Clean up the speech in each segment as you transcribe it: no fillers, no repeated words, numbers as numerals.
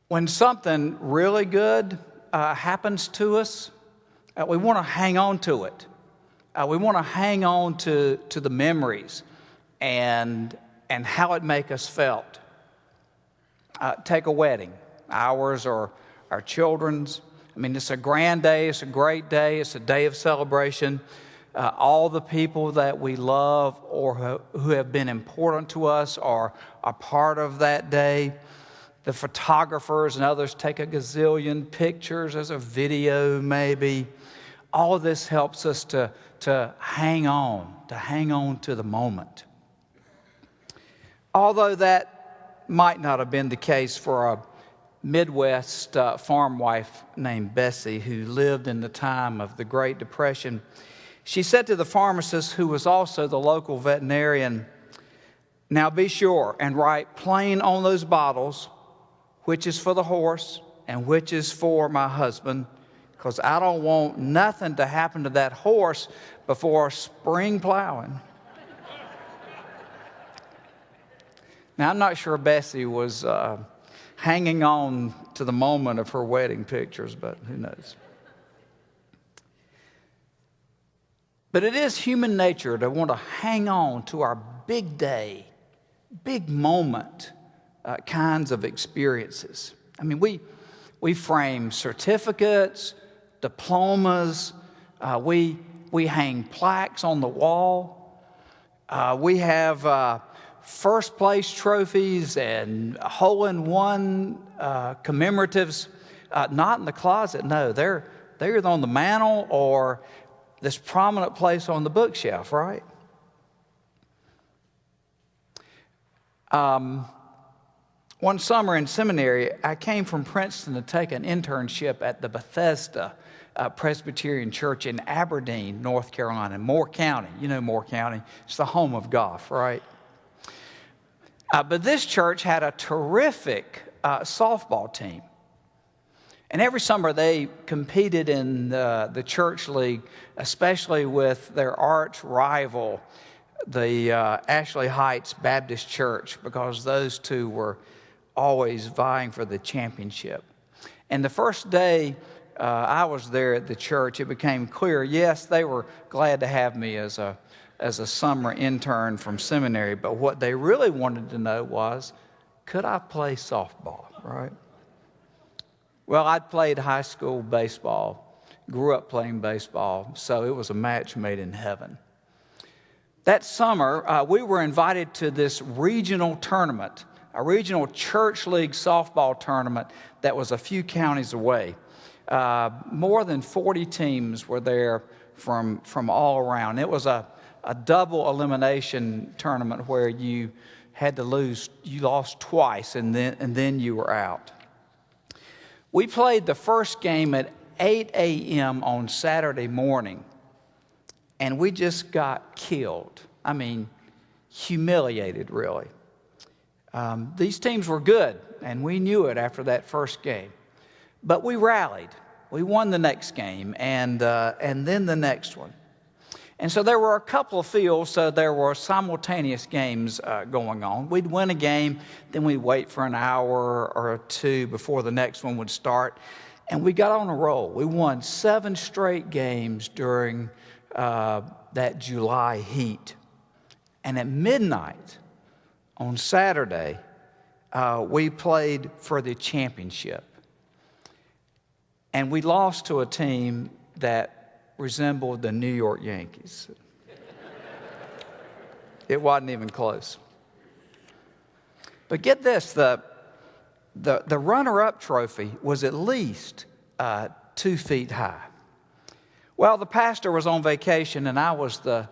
When something really good happens to us, we want to hang on to it. We want to hang on to the memories and how it make us felt. Take a wedding, ours or our children's. I mean, it's a grand day, it's a great day, it's a day of celebration. All the people that we love or who have been important to us are a part of that day. The photographers and others take a gazillion pictures as a video maybe. All of this helps us to hang on to the moment. Although that might not have been the case for a Midwest farm wife named Bessie who lived in the time of the Great Depression, she said to the pharmacist, who was also the local veterinarian, "Now be sure and write plain on those bottles which is for the horse and which is for my husband, because I don't want nothing to happen to that horse before spring plowing." Now, I'm not sure Bessie was hanging on to the moment of her wedding pictures, but who knows. But it is human nature to want to hang on to our big day, big moment kinds of experiences. I mean, we frame certificates, diplomas, we hang plaques on the wall, we have first place trophies and hole-in-one commemoratives, not in the closet, no, they're either on the mantle or this prominent place on the bookshelf, right? One summer in seminary, I came from Princeton to take an internship at the Bethesda Presbyterian Church in Aberdeen, North Carolina, Moore County. You know Moore County. It's the home of golf, right? But this church had a terrific softball team. And every summer they competed in the church league, especially with their arch rival, the Ashley Heights Baptist Church, because those two were always vying for the championship. And the first day I was there at the church, it became clear, yes, they were glad to have me as a summer intern from seminary, but what they really wanted to know was, could I play softball, right? Well, I'd played high school baseball, grew up playing baseball, so it was a match made in heaven. That summer, we were invited to this regional tournament, a regional church league softball tournament that was a few counties away. More than 40 teams were there from all around. It was a double elimination tournament where you had to lose, you lost twice, and then you were out. We played the first game at 8 a.m. on Saturday morning, and we just got killed. I mean, humiliated, really. These teams were good, and we knew it after that first game. But we rallied. We won the next game, and then the next one. And so there were a couple of fields, so there were simultaneous games going on. We'd win a game, then we'd wait for an hour or two before the next one would start. And we got on a roll. We won 7 straight games during that July heat. And at midnight on Saturday, we played for the championship. And we lost to a team that resembled the New York Yankees. It wasn't even close. But get this, the runner-up trophy was at least 2 feet high. Well, the pastor was on vacation and I was the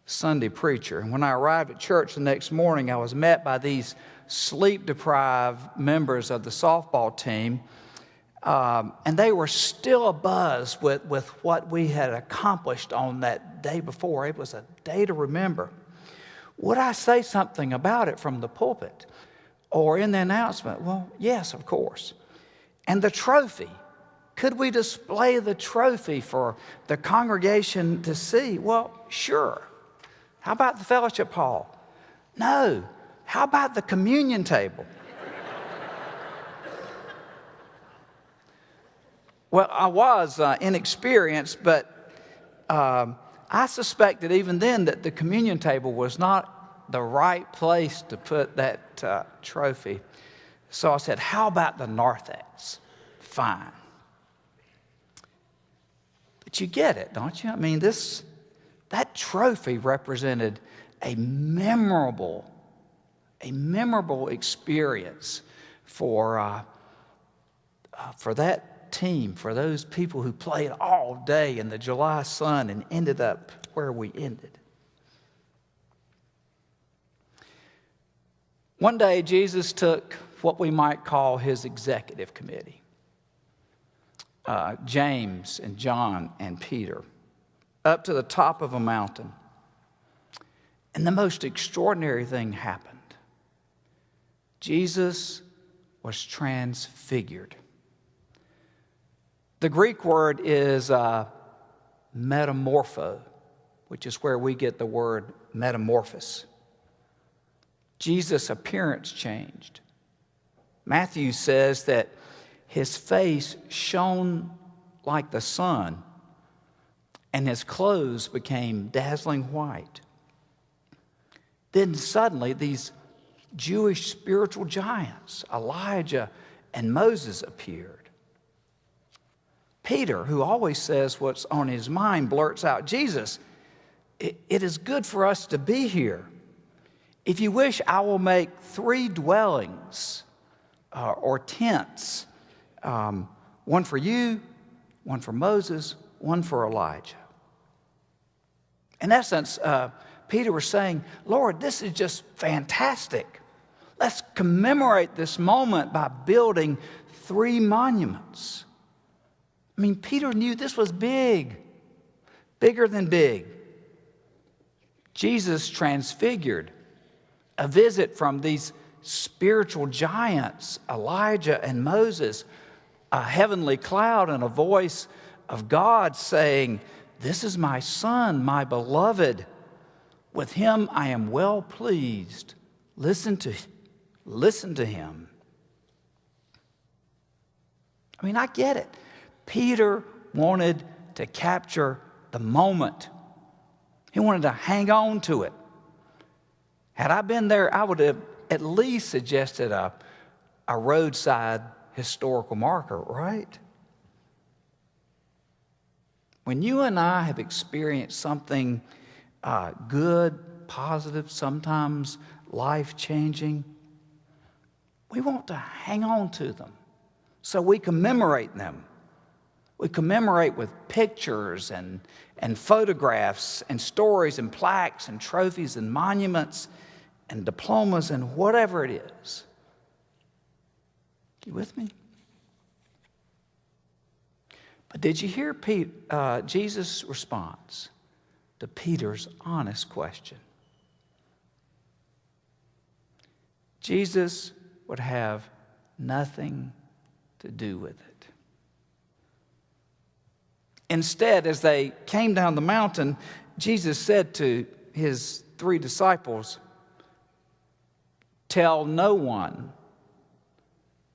Sunday preacher. And when I arrived at church the next morning, I was met by these sleep-deprived members of the softball team. And they were still abuzz with what we had accomplished on that day before. It was a day to remember. Would I say something about it from the pulpit or in the announcement? Well, yes, of course. And the trophy. Could we display the trophy for the congregation to see? Well, sure. How about the fellowship hall? No. How about the communion table? Well, I was inexperienced, but I suspected even then that the communion table was not the right place to put that trophy. So I said, how about the narthex? Fine. But you get it, don't you? I mean, that trophy represented a memorable experience for that team, for those people who played all day in the July sun and ended up where we ended. One day, Jesus took what we might call his executive committee, James and John and Peter, up to the top of a mountain. And the most extraordinary thing happened. Jesus was transfigured. The Greek word is metamorpho, which is where we get the word metamorphosis. Jesus' appearance changed. Matthew says that his face shone like the sun, and his clothes became dazzling white. Then suddenly these Jewish spiritual giants, Elijah and Moses, appeared. Peter, who always says what's on his mind, blurts out, Jesus, it is good for us to be here. If you wish, I will make 3 dwellings or tents, one for you, one for Moses, one for Elijah. In essence, Peter was saying, Lord, this is just fantastic. Let's commemorate this moment by building 3 monuments. I mean, Peter knew this was big, bigger than big. Jesus transfigured, a visit from these spiritual giants, Elijah and Moses, a heavenly cloud and a voice of God saying, this is my son, my beloved. With him I am well pleased. Listen to him. I mean, I get it. Peter wanted to capture the moment. He wanted to hang on to it. Had I been there, I would have at least suggested a roadside historical marker, right? When you and I have experienced something good, positive, sometimes life-changing, we want to hang on to them. So we commemorate them. We commemorate with pictures and photographs and stories and plaques and trophies and monuments and diplomas and whatever it is. You with me? But did you hear Jesus' response to Peter's honest question? Jesus would have nothing to do with it. Instead, as they came down the mountain, Jesus said to his 3 disciples, tell no one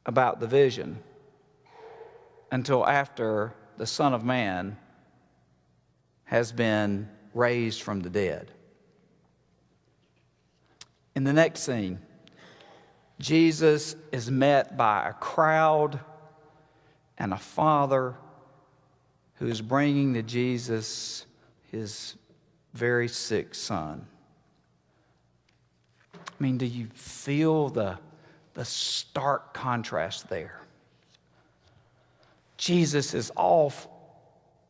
about the vision until after the Son of Man has been raised from the dead. In the next scene, Jesus is met by a crowd and a father who is bringing to Jesus his very sick son. I mean, do you feel the stark contrast there? Jesus is off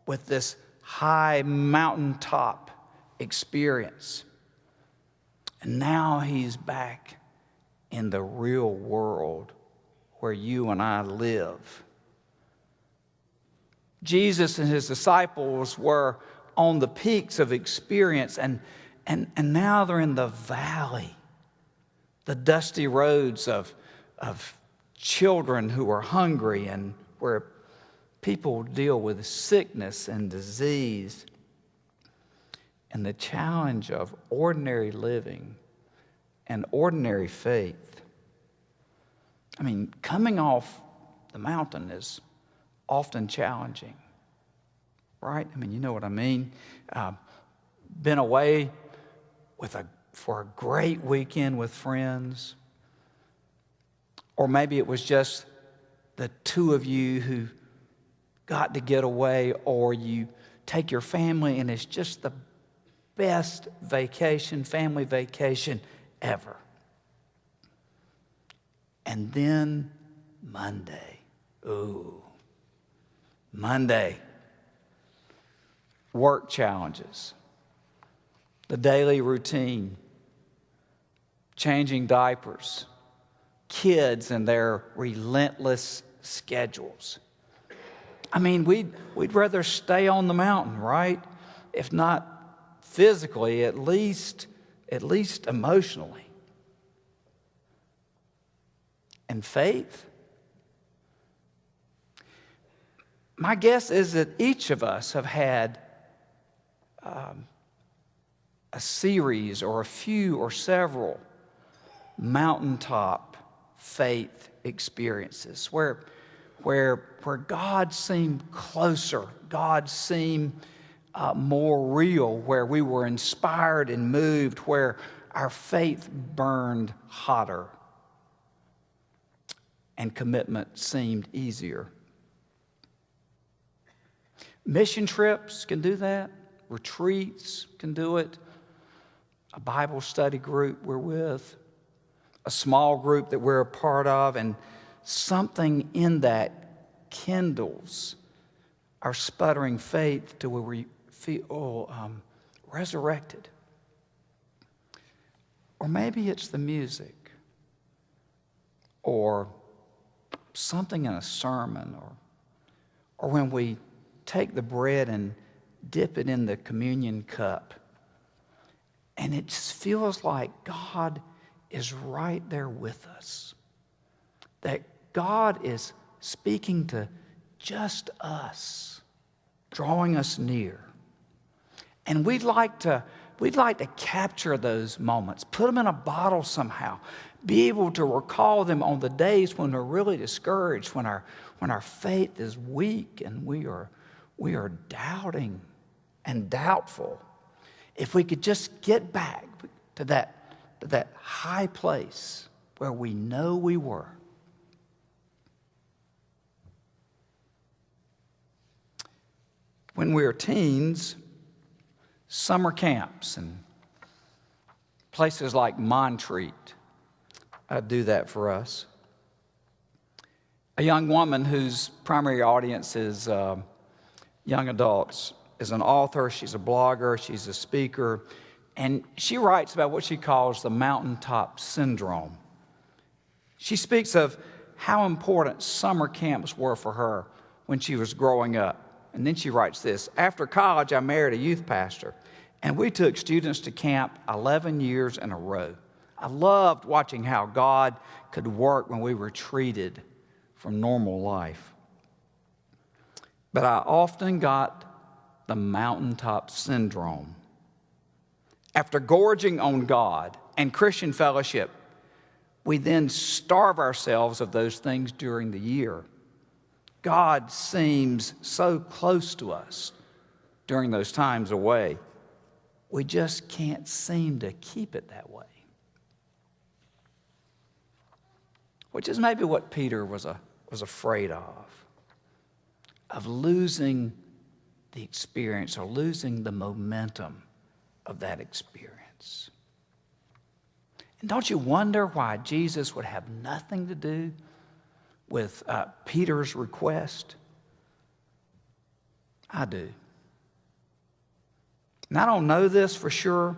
with this high mountaintop experience. And now he's back in the real world where you and I live. Jesus and his disciples were on the peaks of experience, and now they're in the valley, the dusty roads of children who are hungry and where people deal with sickness and disease, and the challenge of ordinary living and ordinary faith. I mean, coming off the mountain is often challenging, right? I mean, you know what I mean. Been away for a great weekend with friends, or maybe it was just the two of you who got to get away, or you take your family and it's just the best family vacation ever. And then Monday, work challenges, the daily routine, changing diapers, kids and their relentless schedules. I mean, we'd rather stay on the mountain, right? If not physically, at least emotionally. And faith? My guess is that each of us have had a series or a few or several mountaintop faith experiences where God seemed closer, God seemed more real, where we were inspired and moved, where our faith burned hotter and commitment seemed easier. Mission trips can do that. Retreats can do it. A Bible study group we're with. A small group that we're a part of. And something in that kindles our sputtering faith to where we feel resurrected. Or maybe it's the music. Or something in a sermon. Or when we take the bread and dip it in the communion cup. And it just feels like God is right there with us. That God is speaking to just us, drawing us near. And we'd like to capture those moments, put them in a bottle somehow, be able to recall them on the days when we're really discouraged, when our faith is weak and we are doubting and doubtful. If we could just get back to that high place where we know we were. When we were teens, summer camps and places like Montreat do that for us. A young woman whose primary audience is young adults is an author, she's a blogger, she's a speaker, and she writes about what she calls the mountaintop syndrome. She speaks of how important summer camps were for her when she was growing up. And then she writes this: after college, I married a youth pastor, and we took students to camp 11 years in a row. I loved watching how God could work when we retreated from normal life. But I often got the mountaintop syndrome. After gorging on God and Christian fellowship, we then starve ourselves of those things during the year. God seems so close to us during those times away. We just can't seem to keep it that way. Which is maybe what Peter was afraid of losing the experience or losing the momentum of that experience. And don't you wonder why Jesus would have nothing to do with Peter's request? I do. And I don't know this for sure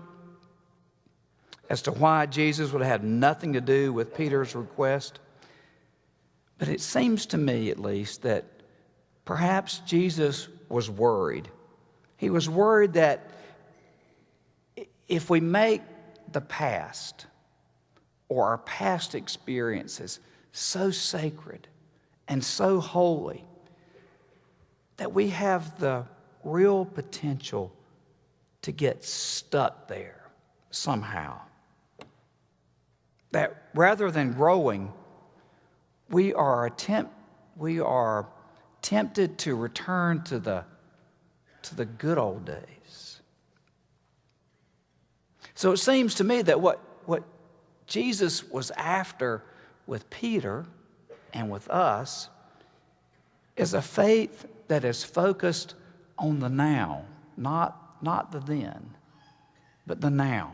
as to why Jesus would have nothing to do with Peter's request. But it seems to me, at least, that perhaps Jesus was worried. He was worried that if we make the past or our past experiences so sacred and so holy that we have the real potential to get stuck there somehow. That rather than growing, we are tempted to return to the good old days. So it seems to me that what Jesus was after with Peter and with us is a faith that is focused on the now, not the then, but the now.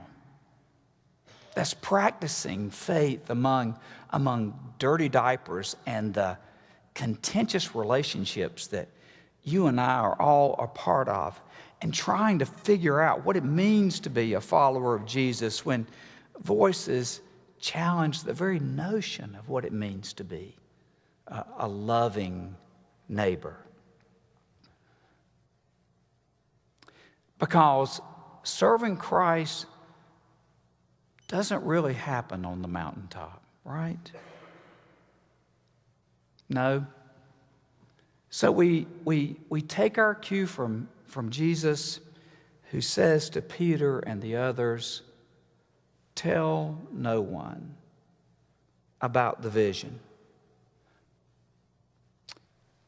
That's practicing faith among dirty diapers and the contentious relationships that you and I are all a part of, and trying to figure out what it means to be a follower of Jesus when voices challenge the very notion of what it means to be a loving neighbor. Because serving Christ doesn't really happen on the mountaintop, right? No. So we take our cue from Jesus, who says to Peter and the others, tell no one about the vision.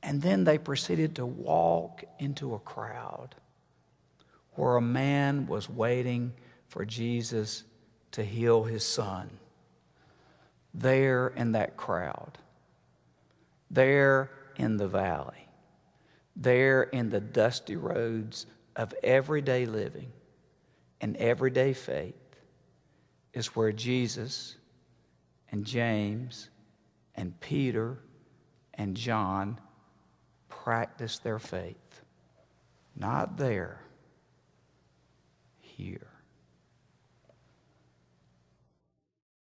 And then they proceeded to walk into a crowd where a man was waiting for Jesus to heal his son. There in that crowd, there in the valley, there in the dusty roads of everyday living and everyday faith is where Jesus and James and Peter and John practiced their faith. Not there, here.